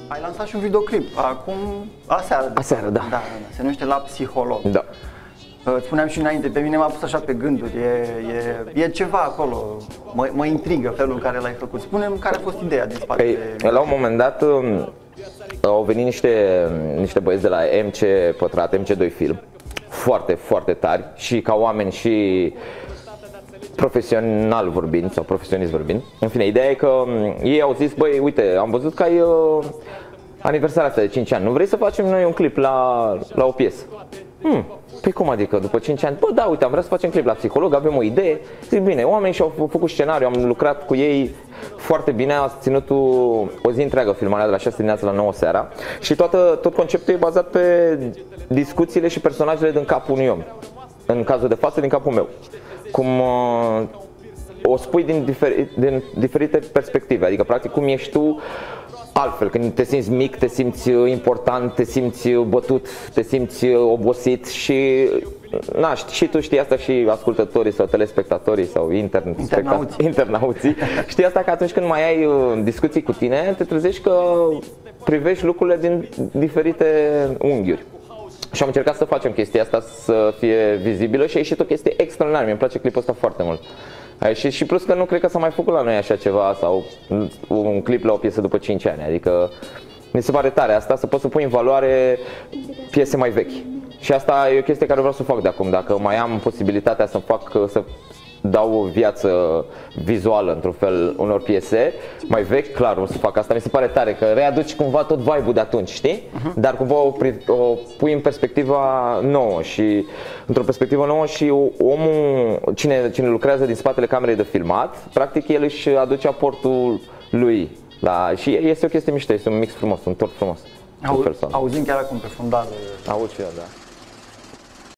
Ai lansat și un videoclip acum, aseară. Aseară, da. Se numește La Psiholog. Da. Îți spuneam și înainte, pe mine m-a pus așa pe gânduri, e ceva acolo, mă intrigă felul în care l-ai făcut. Spune-mi care a fost ideea din spate. La un moment dat au venit niște băieți de la MC Pătrat, MC2 Film, foarte, foarte tari și ca oameni și profesional vorbind sau profesionist vorbind. În fine, ideea e că ei au zis, băi, uite, am văzut că ai aniversarea asta de 5 ani, nu vrei să facem noi un clip la o piesă? Păi cum adică, după 5 ani? Bă, da, uite, am vrea să facem clip la Psiholog, avem o idee. Zic, bine, oamenii și-au făcut scenariu, am lucrat cu ei foarte bine, a ținut o zi întreagă filmarea de la 6 dimineața la 9 seara și tot conceptul e bazat pe discuțiile și personajele din capul unui om. În cazul de față, din capul meu. Cum o spui din diferite perspective, adică practic cum ești tu altfel, când te simți mic, te simți important, te simți bătut, te simți obosit și și tu știi asta și ascultătorii sau telespectatorii sau internauții. Știi asta că atunci când mai ai discuții cu tine, te trezești că privești lucrurile din diferite unghiuri. Și am încercat să facem chestia asta să fie vizibilă și a ieșit o chestie extraordinară, mi-e place clipul ăsta foarte mult. A ieșit și plus că nu cred că s-a mai făcut la noi așa ceva sau un clip la o piesă după 5 ani, adică mi se pare tare asta, să poți să pui în valoare piese mai vechi. Și asta e o chestie care vreau să fac de acum, dacă mai am posibilitatea să dau o viață vizuală într-un fel unor piese mai vechi, clar o să fac asta, mi se pare tare că readuci cumva tot vibe-ul de atunci, știi? Dar cumva o pui în perspectiva nouă și într-o perspectivă nouă și omul, cine lucrează din spatele camerei de filmat, practic el își aduce aportul lui și este o chestie mișto, este un mix frumos, un tort frumos. Auzim chiar acum pe fundal. Aud și eu, da.